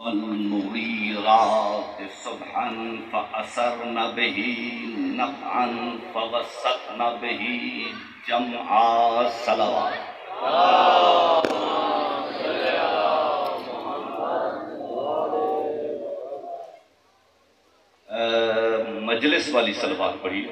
वल्मुगीरात सुबहन फअसरन बिही नक़अन फवस्सतन बिही जमआ सलवात। मजलिस वाली सलवात पढ़िए।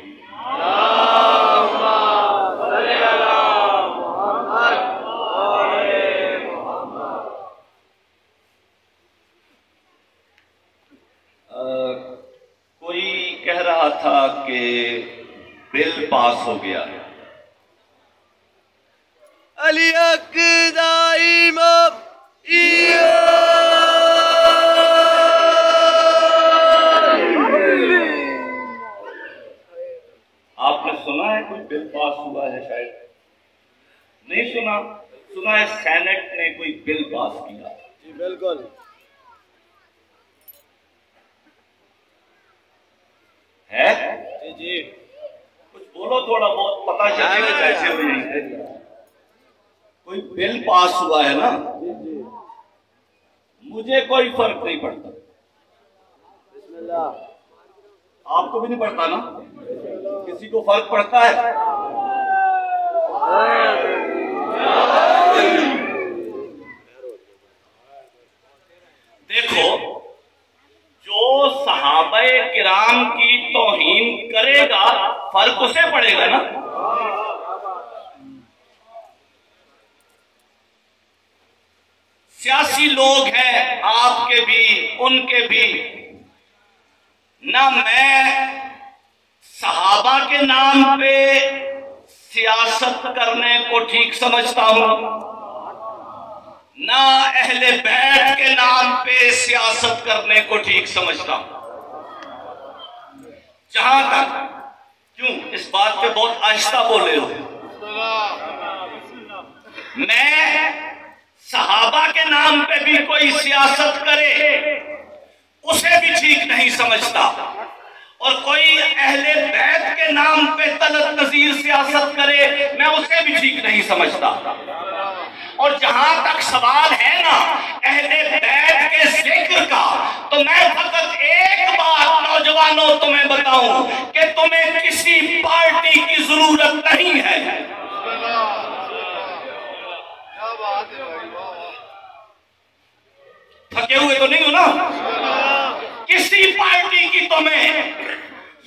कोई कह रहा था कि बिल पास हो गया है। अली दाइम आपने सुना है कोई बिल पास हुआ है? शायद नहीं सुना। सुना है सेनेट ने कोई बिल पास किया। जी बिल्कुल है। जी जी कुछ बोलो, थोड़ा बहुत पता चले कैसे हो यहीं। कोई बिल पास हुआ है ना। मुझे कोई फर्क नहीं पड़ता। आपको भी नहीं पड़ता ना? किसी को फर्क पड़ता है? देखो, जो सहाबाए किराम की तौहीन करेगा फर्क उसे पड़ेगा ना। सियासी लोग हैं आपके भी उनके भी। ना मैं सहाबा के नाम पे सियासत करने को ठीक समझता हूं, ना अहले बैत के नाम पे सियासत करने को ठीक समझता हूं। जहां तक क्यों इस बात पे बहुत आहिस्ता बोले हो। मैं सहाबा के नाम पे भी कोई सियासत करे उसे भी ठीक नहीं समझता, और कोई अहले बैत के नाम पे तलत नजीर सियासत करे मैं उसे भी ठीक नहीं समझता। और जहां तक सवाल है ना अहले बैत के जिक्र का, तो मैं फकत एक बात नौजवानों तुम्हें बताऊं कि तुम्हें किसी पार्टी की जरूरत नहीं है। थके हुए तो नहीं हो ना? किसी पार्टी की तुम्हें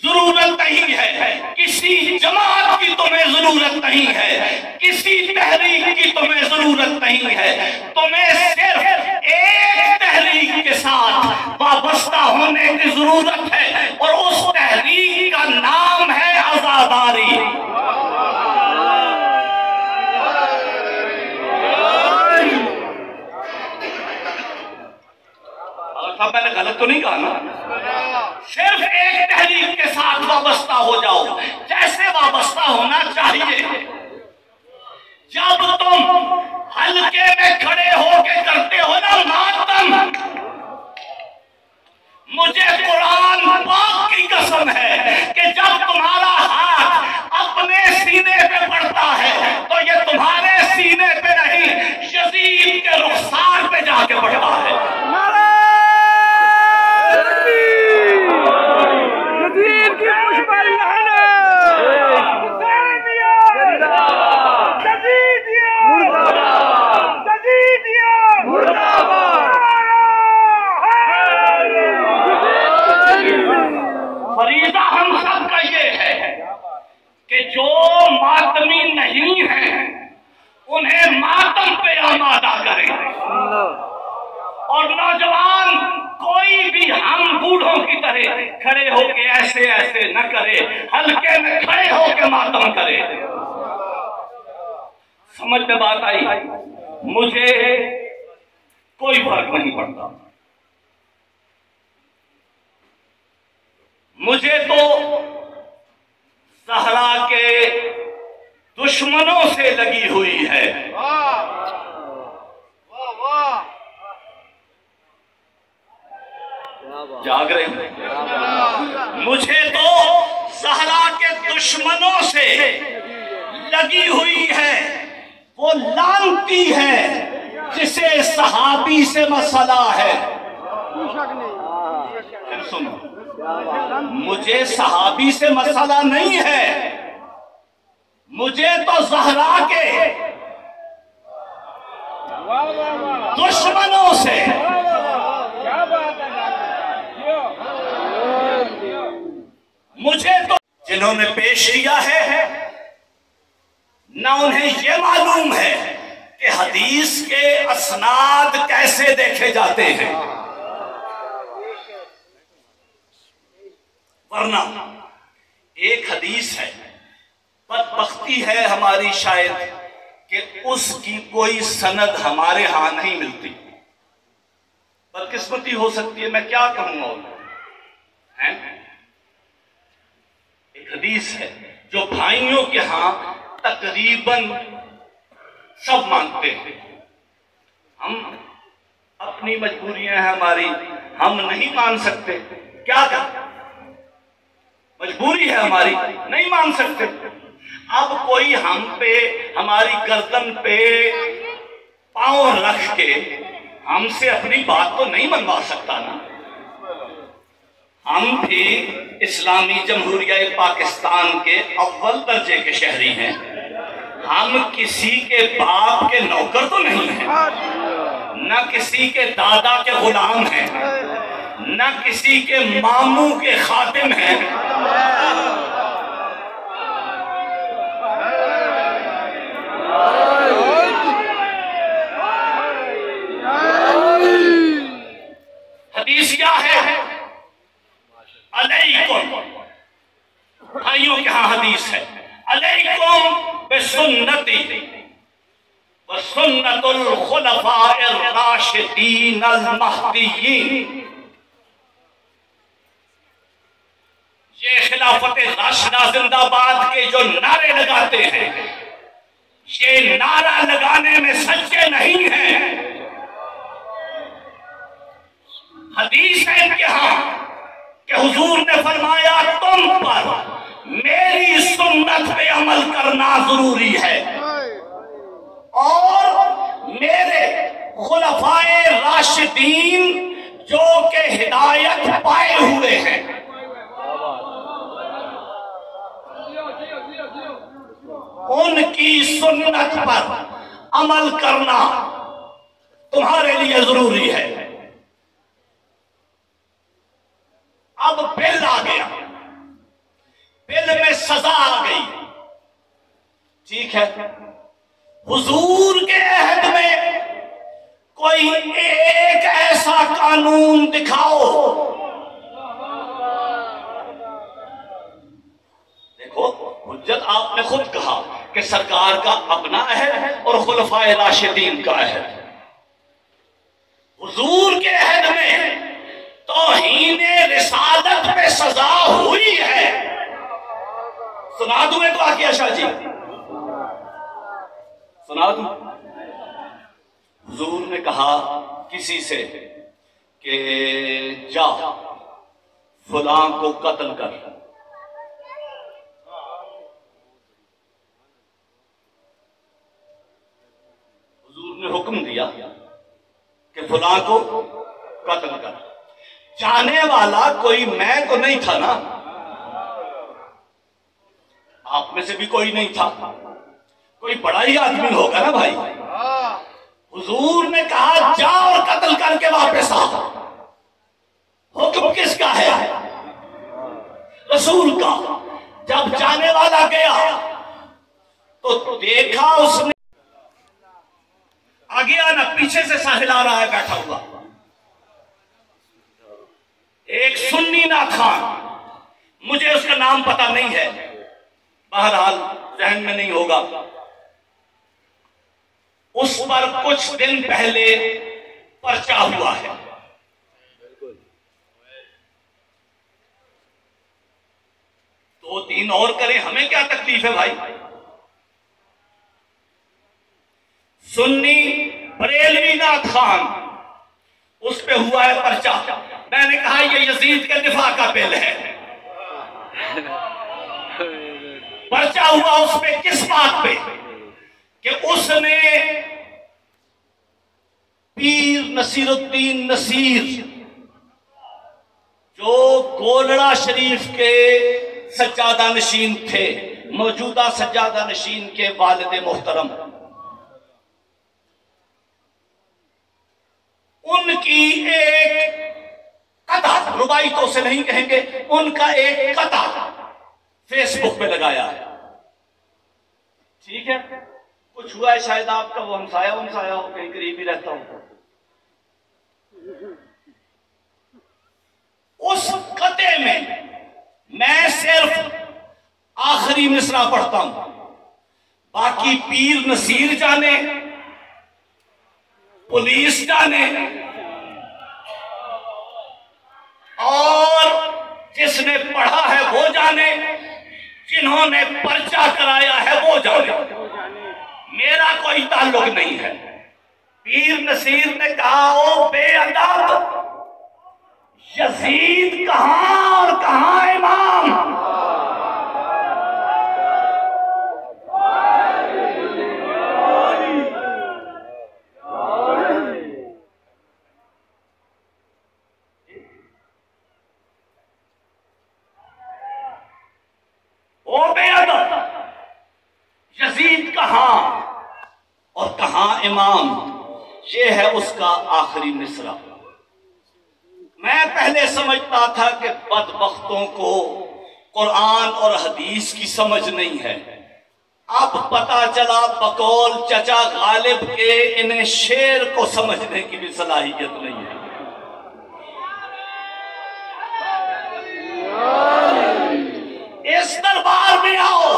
जरूरत नहीं है, किसी जमात की तुम्हें जरूरत नहीं है, किसी तहरीक की तुम्हें जरूरत नहीं है। तुम्हें सिर्फ एक तहरीक के साथ वाबस्ता होने की जरूरत है, और उस तहरीक का नाम है आजादारी। मैंने गलत तो नहीं कहा ना? सिर्फ एक तहरीक के साथ वाबस्ता हो जाओ, जैसे वाबस्ता होना चाहिए। जब तुम हल्के में खड़े होके करते हो ना मातम, मुझे कुरान पाक की कसम है कि जब तुम्हारा हाथ अपने सीने पे पड़ता है तो ये तुम्हारे सीने पे नहीं, यजीद के रुखसार पे जाके पड़ता है। फरीदा हम सब का ये है कि जो मातमी नहीं है उन्हें मातम पे आमादा करें, और नौजवान कोई भी हम बूढ़ों की तरह खड़े होके ऐसे ऐसे न करे, हल्के में खड़े होके मातम करे। समझ में बात आई? मुझे कोई फर्क नहीं पड़ता। मुझे तो ज़हरा के दुश्मनों से लगी हुई है। जाग रहे हैं? मुझे तो ज़हरा के दुश्मनों से लगी हुई है। वो लानती है जिसे सहाबी से मसला है। सुनो, मुझे सहाबी से मसला नहीं है, मुझे तो ज़हरा के दुश्मनों से, मुझे तो जिन्होंने पेश किया है ना उन्हें यह मालूम है कि हदीस के असनाद कैसे देखे जाते हैं। वरना एक हदीस है, बदबख्ती है हमारी शायद कि उसकी कोई सनद हमारे यहां नहीं मिलती। बदकिस्मती हो सकती है, मैं क्या कहूंगा है? एक हदीस है जो भाइयों के यहां तकरीबन सब मानते हैं। हम अपनी मजबूरियां हैं हमारी, हम नहीं मान सकते, क्या करें, मजबूरी है हमारी, नहीं मान सकते। अब कोई हम पे, हमारी गर्दन पे पांव रख के हमसे अपनी बात तो नहीं मनवा सकता ना। हम भी इस्लामी जमहूरिया पाकिस्तान के अव्वल दर्जे के शहरी हैं, हम किसी के बाप के नौकर तो नहीं हैं, न किसी के दादा के गुलाम हैं, न किसी के मामू के खातिम हैं। हदीस क्या है? अलैकुम, भाइयों के यहां हदीस है, अलैकुम बिसुन्नती व सुन्नतुल खुलफाइर राशिदीन अल महदीयीन। ये खिलाफत राशिदा जिंदाबाद के जो नारे लगाते हैं, ये नारा लगाने में सच्चे नहीं हैं। हदीस है इनके यहां कि हुजूर ने फरमाया तुम पर मेरी सुन्नत पे अमल करना जरूरी है और मेरे खुलफाए राशिदीन जो के हिदायत पाए हुए हैं, उनकी सुन्नत पर अमल करना तुम्हारे लिए जरूरी है। अब बिल आ गया, बिल में सजा आ गई, ठीक है। हुजूर के अहद में कोई एक ऐसा कानून दिखाओ, देखो हुज्जत आपने खुद कहा कि सरकार का अपना अहद और खुलफाए राशिदीन का अहद। हुजूर के अहद में तौहीने रिसालत पे सजा हुई है। सुना दूं एक वाक़या शाह जी, सुना दूं। हुजूर ने कहा किसी से कि जा फलां को कत्ल कर। हुजूर ने हुक्म दिया कि फलां को कत्ल कर। जाने वाला कोई मैं तो नहीं था ना, आप में से भी कोई नहीं था, कोई बड़ा ही आदमी होगा ना भाई। हुजूर ने कहा जा और कत्ल करके वापस आ। हुक्म किसका है? रसूल का। जब जाने वाला गया तो देखा उसने, आगे आना, पीछे से साहिल आ रहा है बैठा हुआ, एक सुन्नी नाखान, मुझे उसका नाम पता नहीं है, बहरहाल जहन में नहीं होगा। उस पर कुछ दिन पहले पर्चा हुआ है। दो तीन और करें, हमें क्या तकलीफ है भाई। सुन्नी बरेलवी नाखान, उस पे हुआ है पर्चा। मैंने कहा ये यजीद के दिफा का बिल है। पर्चा हुआ उस पे किस बात पे कि उसने पीर नसीरुद्दीन नसीर जो कोलड़ा शरीफ के सज्जादा नशीन थे, मौजूदा सज्जादा नशीन के वालिद मोहतरम। उनकी एक कथा, रुबाई तो से नहीं कहेंगे, उनका एक कथा फेसबुक पे लगाया है। ठीक है, कुछ हुआ है शायद आपका वो हमसाया हो, कहीं करीब ही रहता हूं। उस कते में मैं सिर्फ आखिरी मिसरा पढ़ता हूं, बाकी पीर नसीर जाने, पुलिस जाने, और जिसने पढ़ा है वो जाने, जिन्होंने पर्चा कराया है वो जाने, मेरा कोई ताल्लुक नहीं है। पीर नसीर ने कहा, ओ बेअदब, यजीद कहां और कहां इमाम। ओ बेअदब, यजीद कहां और कहां इमाम। ये है उसका आखिरी मिसरा। मैं पहले समझता था कि बदबख्तों को कुरान और हदीस की समझ नहीं है। अब पता चला बकौल चचा गालिब के इन्हें शेर को समझने की भी सलाहियत नहीं है। इस दरबार में आओ,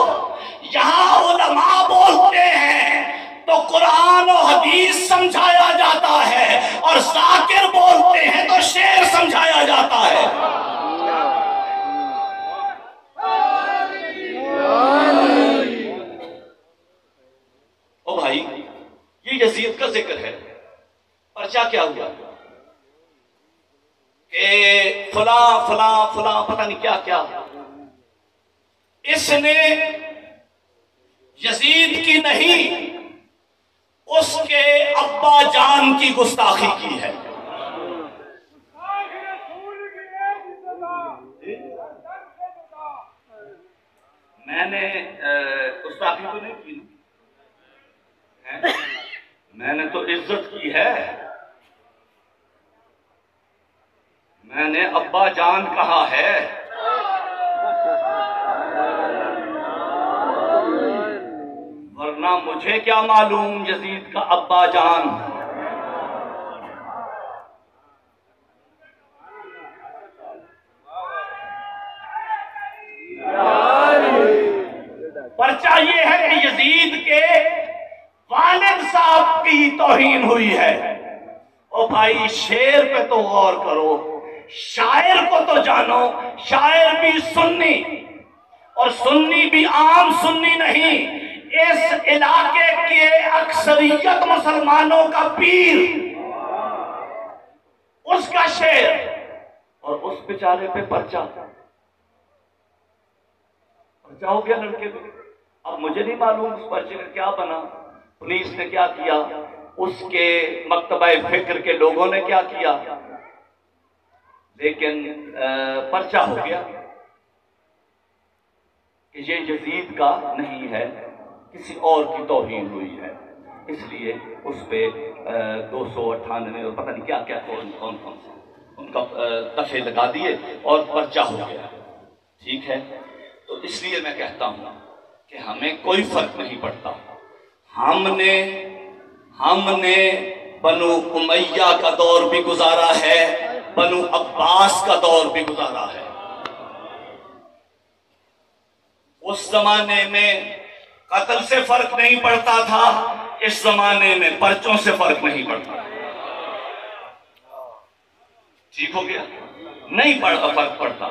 यहां उलमा बोलते हैं तो कुरान और हदीस समझाया जाता है, और जाकिर बोलते हैं तो शेर समझाया जाता है। ओ भाई, ये यजीद का जिक्र है, पर्चा क्या हुआ कि फला फला फला पता नहीं क्या क्या, इसने यजीद की नहीं उसके अब्बा जान की गुस्ताखी की है। मैंने गुस्ताखी तो नहीं की ना, मैंने तो इज्जत की है। मैंने अब्बा जान कहा है। वरना मुझे क्या मालूम यजीद का अब्बा जान। पर्चा ये है कि यजीद के वालिद साहब की तौहीन हुई है। ओ भाई, शेर पे तो गौर करो, शायर को तो जानो। शायर भी सुन्नी, और सुन्नी भी आम सुन्नी नहीं, इस इलाके के अक्सरियत मुसलमानों का पीर, उसका शेर, और उस बेचारे पे पर्चा हो गया लड़के पे। अब मुझे नहीं मालूम उस पर्चे का क्या बना, पुलिस ने क्या किया, उसके मकतबे फिक्र के लोगों ने क्या किया, लेकिन पर्चा हो गया कि ये यजीद का नहीं है, किसी और की तौहीन हुई है। इसलिए उस पे 298 और पता नहीं क्या क्या कौन कौन सा उनका दफे लगा दिए और पर्चा हो गया। ठीक है, तो इसलिए मैं कहता हूं कि हमें कोई फर्क नहीं पड़ता। हमने बनु उमैया का दौर भी गुजारा है, बनु अब्बास का दौर भी गुजारा है। उस जमाने में कत्ल से फर्क नहीं पड़ता था, इस जमाने में पर्चों से फर्क नहीं पड़ता। ठीक हो गया, नहीं पड़ता, फर्क पड़ता।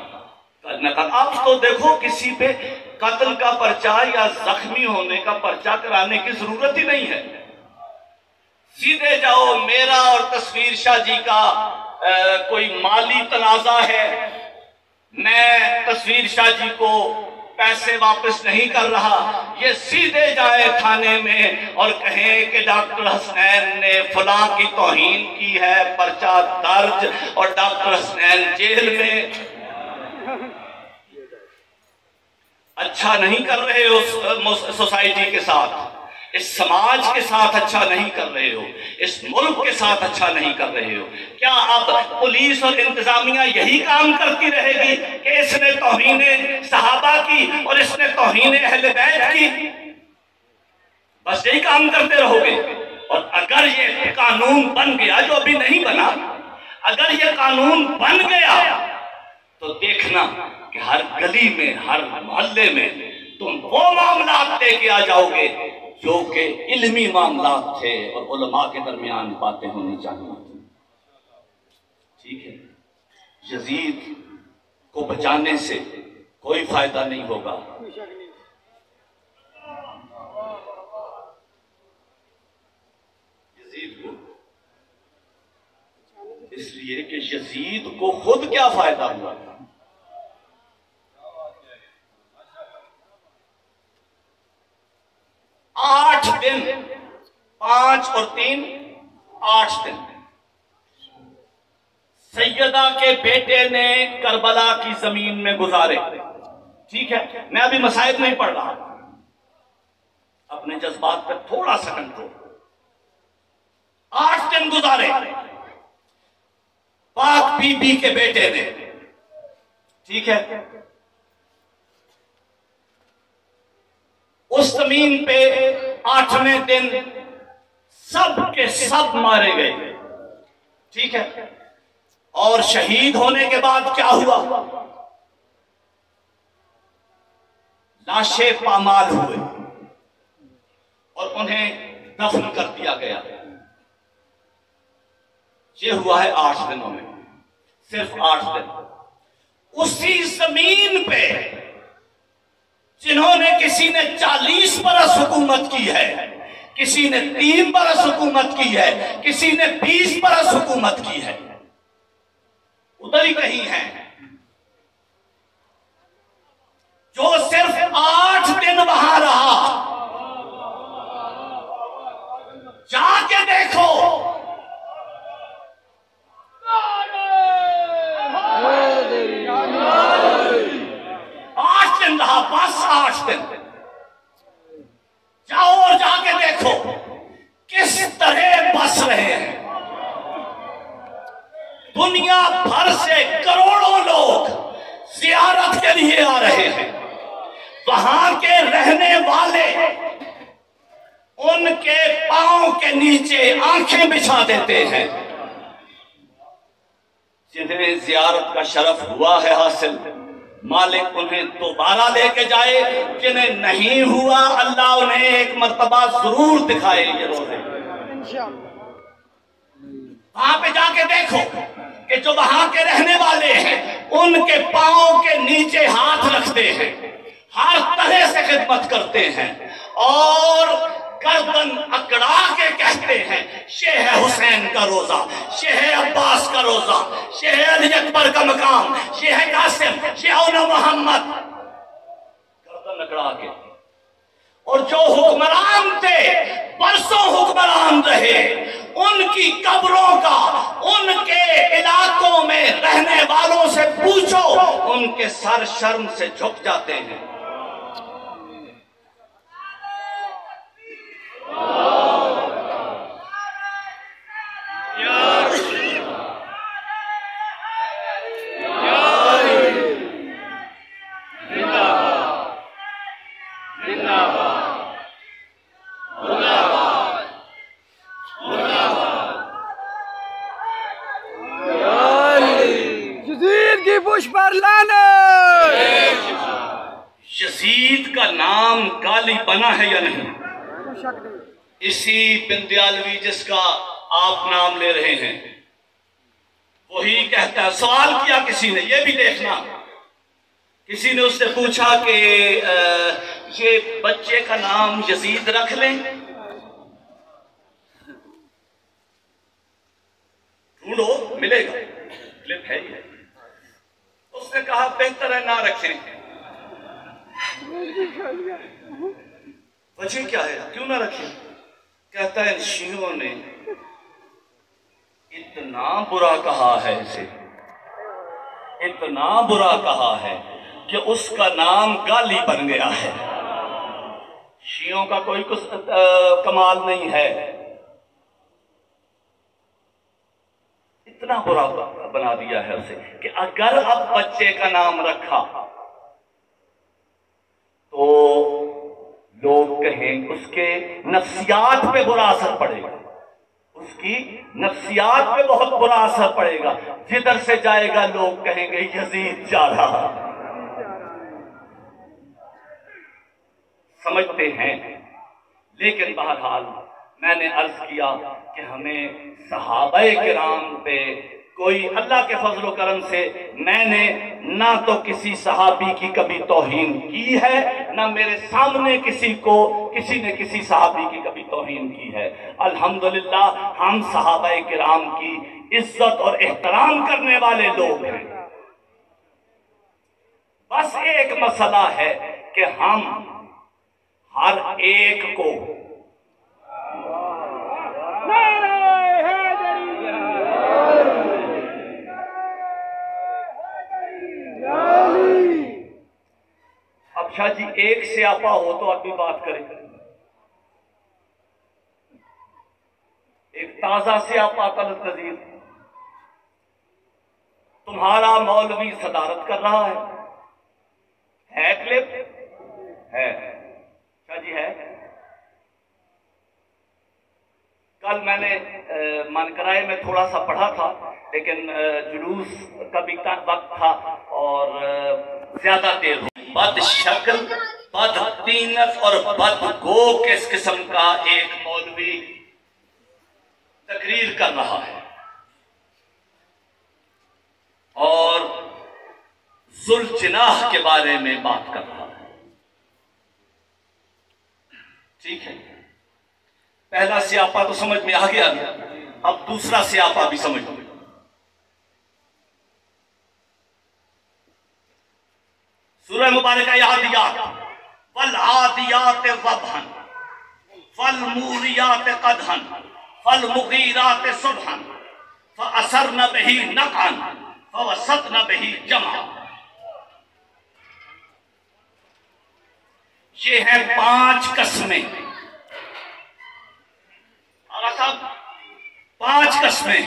अब तो देखो, किसी पे कत्ल का पर्चा या जख्मी होने का पर्चा कराने की जरूरत ही नहीं है। सीधे जाओ, मेरा और तस्वीर शाह जी का कोई माली तनाजा है, मैं तस्वीर शाह जी को पैसे वापस नहीं कर रहा, ये सीधे जाए थाने में और कहें कि डॉक्टर हसनैन ने फलां की तौहीन की है, पर्चा दर्ज, और डॉक्टर हसनैन जेल में। अच्छा नहीं कर रहे हो सोसाइटी के साथ, इस समाज के साथ अच्छा नहीं कर रहे हो, इस मुल्क के साथ अच्छा नहीं कर रहे हो। क्या अब पुलिस और इंतजामिया यही काम करती रहेगी कि इसने तौहीने सहाबा की और इसने तौहीने अहले बैत की? बस यही काम करते रहोगे। और अगर ये कानून बन गया, जो अभी नहीं बना, अगर ये कानून बन गया तो देखना कि हर गली में, हर मोहल्ले में तुम वो मामलात लेके आ जाओगे जो कि इल्मी मामलात थे और उलमा के दरमियान बातें होनी चाहिए थी। ठीक है, यजीद को बचाने से कोई फायदा नहीं होगा। यजीद को इसलिए कि यजीद को खुद क्या फायदा हुआ था। 8 दिन, 5 और 3, 8 दिन सैयदा के बेटे ने करबला की जमीन में गुजारे। ठीक है, मैं अभी मसाइल नहीं पढ़ रहा, अपने जज्बात पर थोड़ा सा कंट्रोल। 8 दिन गुजारे पाक बीबी के बेटे ने। ठीक है, उस जमीन पे 8वें दिन सब के सब मारे गए। ठीक है, और शहीद होने के बाद क्या हुआ? लाशें पामाल हुए और उन्हें दफन कर दिया गया। ये हुआ है 8 दिनों में, सिर्फ 8 दिन। उसी जमीन पे जिन्होंने, किसी ने 40 बरस हुकूमत की है, किसी ने 3 बरस हुकूमत की है, किसी ने 20 बरस हुकूमत की है, उधर ही कहीं है। जो सिर्फ 8 दिन वहां रहा, जाके देखो। 8 दिन रहा, बस 8 दिन। जाओ और जाके देखो किस तरह बस रहे हैं। दुनिया भर से करोड़ों लोग जियारत के लिए आ रहे हैं। वहां के रहने वाले उनके पांव के नीचे आंखें बिछा देते हैं। जिन्हें जियारत का शरफ हुआ है हासिल, मालिक उन्हें दोबारा लेके जाए। जिन्हें नहीं हुआ, अल्लाह उन्हें एक मर्तबा जरूर दिखाए ये रोजे। वहां पे जाके देखो कि जो वहां के रहने वाले हैं, उनके पांव के नीचे हाथ रखते हैं, हर तरह से खिदमत करते हैं और गर्दन अकड़ा के कहते हैं, शेह हुसैन का रोजा, शेह अब्बास का रोजा, शेह अली अकबर का मकाम, शेह कासिम, शेह मोहम्मद, गर्दन अकड़ा के। और जो हुक्मरान थे, परसों हुक्मरान रहे, उनकी कब्रों का, उनके इलाकों में रहने वालों से पूछो, उनके सर शर्म से झुक जाते हैं। यजीद का नाम गाली बना है या नहीं? इसी बिंदयालवी जिसका आप नाम ले रहे हैं, वही कहता है। सवाल किया किसी ने, ये भी देखना, किसी ने उससे पूछा कि ये बच्चे का नाम यजीद रख लें। ढूंढो, मिलेगा, क्लिप है ही है। उसने कहा बेहतर है ना रखें। वजह क्या है, क्यों ना रखें? कहता है शियों ने इतना बुरा कहा है इसे, इतना बुरा कहा है कि उसका नाम गाली बन गया है। शियों का कोई कुछ कमाल नहीं है, इतना बुरा बना दिया है उसे कि अगर अब बच्चे का नाम रखा तो लोग कहें उसके नफ्सियात पे बुरा असर पड़ेगा, उसकी नफ्सियात पे बहुत बुरा असर पड़ेगा। जिधर से जाएगा लोग कहेंगे यजीद जा रहा। समझते हैं, लेकिन बहरहाल मैंने अर्ज किया कि हमें सहाबाए किराम पे कोई अल्लाह के फजल करम से मैंने ना तो किसी सहाबी की कभी तौहीन की है, ना मेरे सामने किसी ने किसी सहाबी की कभी तौहीन की है। अल्हम्दुलिल्लाह हम सहाबाए किराम की इज्जत और एहतराम करने वाले लोग हैं। बस एक मसला है कि हम हर एक को अब शाह जी एक से आपा हो तो अभी बात करें। एक ताजा से आपा तलत नजीर, तुम्हारा मौलवी सदारत कर रहा है क्लिप है शाह जी है। कल मैंने मनकराए में थोड़ा सा पढ़ा था, लेकिन जुलूस का भी वक्त था और ज्यादा देर हो। बद शक्ल, बद तीनत और बद गो किस किस्म का एक मौलवी तकरीर कर रहा है और जुल्जनाह के बारे में बात कर रहा है। ठीक है, पहला स्यापा तो समझ में आ गया, अब दूसरा स्यापा भी समझ लो। सूरह मुबारक आदियात, वल आदियात ज़बहन, वल मूरियात क़दहन, वल मुगीरात सुबहन, फ़असरन बिही नक़अन, फ़वसतन बिही जमा। ये है 5 कस्में। साहब 5 कस्में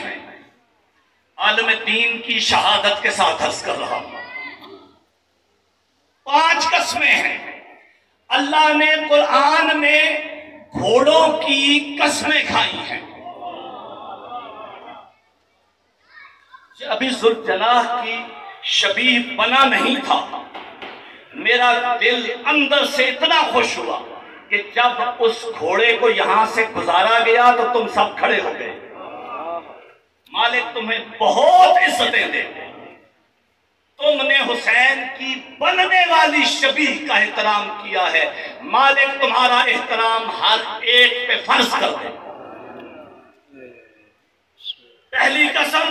आलम दीन की शहादत के साथ अर्ज कर रहा हूं। 5 कस्में हैं। अल्लाह ने कुरान में घोड़ों की कस्में खाई हैं। अभी जुल्जनाह की शबीह बना नहीं था, मेरा दिल अंदर से इतना खुश हुआ कि जब उस घोड़े को यहां से गुजारा गया तो तुम सब खड़े हो गए। मालिक तुम्हें बहुत इज्जतें दे, तुमने हुसैन की बनने वाली शबीह का एहतराम किया है। मालिक तुम्हारा एहतराम हर एक पे फर्ज कर दे। पहली कसम,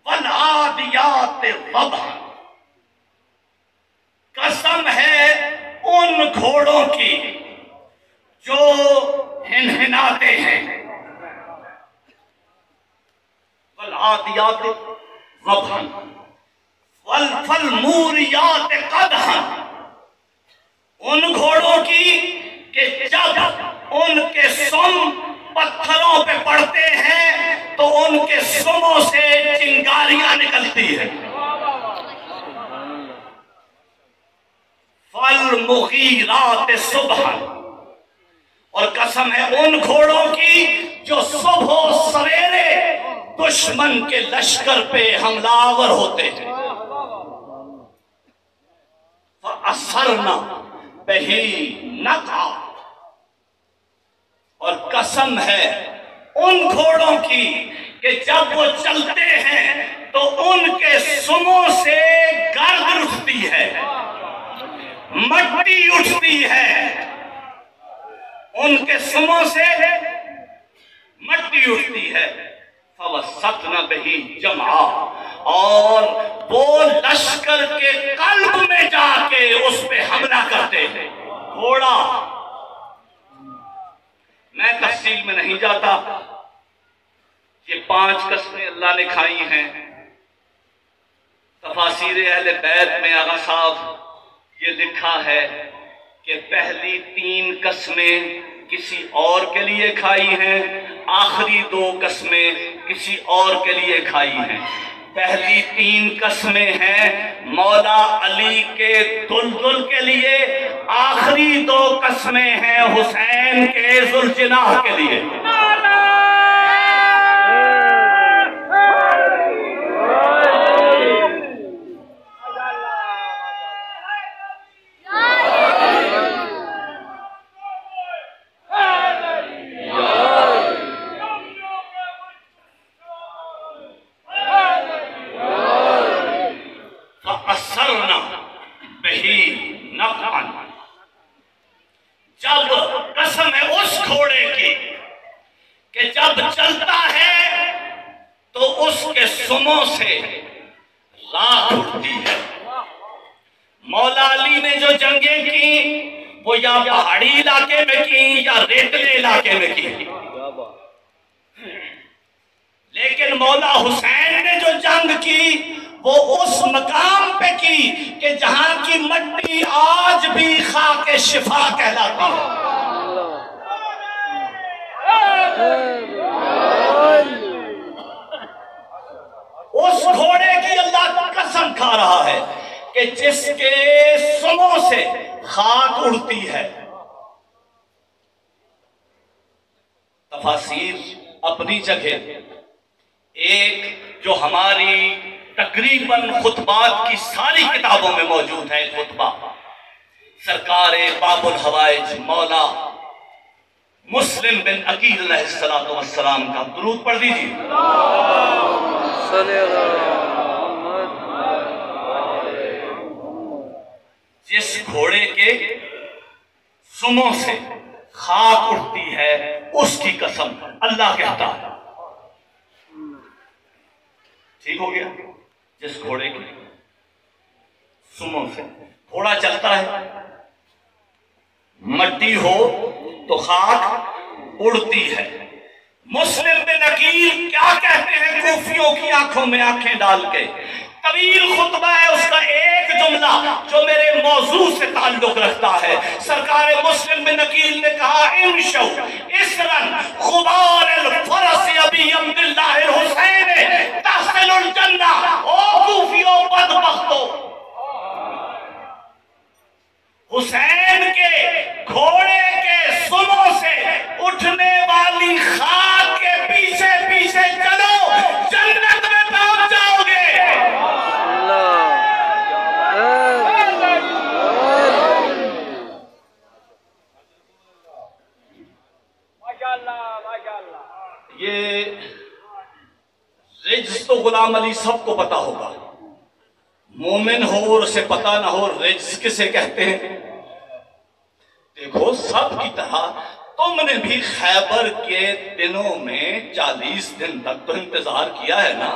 वल आदियात ज़बहन, कसम है उन घोड़ों की जो हिनहिनाते हैं। वल आदियात ज़बहन, वल फल मूरियात क़दहन, उन घोड़ों की कि जब उनके सुम पत्थरों पे पड़ते हैं तो उनके सुमों से चिंगारियां निकलती है। फल मुगीरात सुबहन, और कसम है उन घोड़ों की जो सुबह सवेरे दुश्मन के लश्कर पे हमलावर होते हैं। असरना बही नक़ा, और कसम है उन घोड़ों की कि जब वो चलते हैं तो उनके सुमों से गर्द उठती है, मट्टी उठती है, उनके सुमों से मट्टी उठती है। फवसतन बिही जमा, और वो लश्कर के कल्ब में जाके उस पे हमला करते हैं। घोड़ा, मैं तफसील में नहीं जाता, ये 5 कस्में अल्लाह ने खाई हैं। तफासिर तफासीर अहले बैत में आगा साहब ये लिखा है कि पहली 3 कसमें किसी और के लिए खाई हैं, आखिरी 2 कसमें किसी और के लिए खाई हैं। पहली 3 कसमें हैं मौला अली के दुल्दुल के लिए, आखिरी 2 कसमें हैं हुसैन के जुल्जनाह के लिए। जब कसम है उस घोड़े की कि जब चलता है तो उसके सुमों से राख उठती है। मौला अली ने जो जंगें की वो या पहाड़ी इलाके में की या रेतले इलाके में की, लेकिन मौला हुसैन ने जो जंग की वो उस मकाम पे की कि जहां की मट्टी आज भी खाके शिफा कहलाती है। उस घोड़े की अल्लाह कसम खा रहा है कि जिसके सुमों से खाक उड़ती है। तफासीर अपनी जगह, एक जो हमारी तकरीबन खुतबात की सारी किताबों में मौजूद है खुतबा सरकारे बाबुल हवाइज मौला मुस्लिम बिन अकील अलैहिस्सलाम का दुरूद पढ़ दीजिए। जिस घोड़े के सुमों से खाक उठती है उसकी कसम, अल्लाह कहता है। ठीक हो गया? जिस घोड़े के सुमों से घोड़ा चलता है, मट्टी हो तो खाक उड़ती है। मुस्लिम बिन अकील क्या कहते हैं कूफियों की आंखों में आंखें डाल के? तवील खुतबा है, उसका एक जुमला जो मेरे मौजू से ताल्लुक रखता है। सरकार मुस्लिम बिन अकील ने कहा, इमशौ इसरन खुबार फरस अबी अब्दुल्लाह हुसैन तहसिलुल जन्ना। ओ कूफियों बदबख्तों, हुसैन के घोड़े के सुमों से उठने वाली खाक के पीछे पीछे चलो, जन्नत में पहुंच जाओगे। ये रिज्स तो गुलाम अली सबको पता होगा, मोमिन हो और उसे पता ना हो रिज्स किसे कहते हैं। देखो सब की तरह तुमने भी खैबर के दिनों में 40 दिन तक तो इंतजार किया है ना।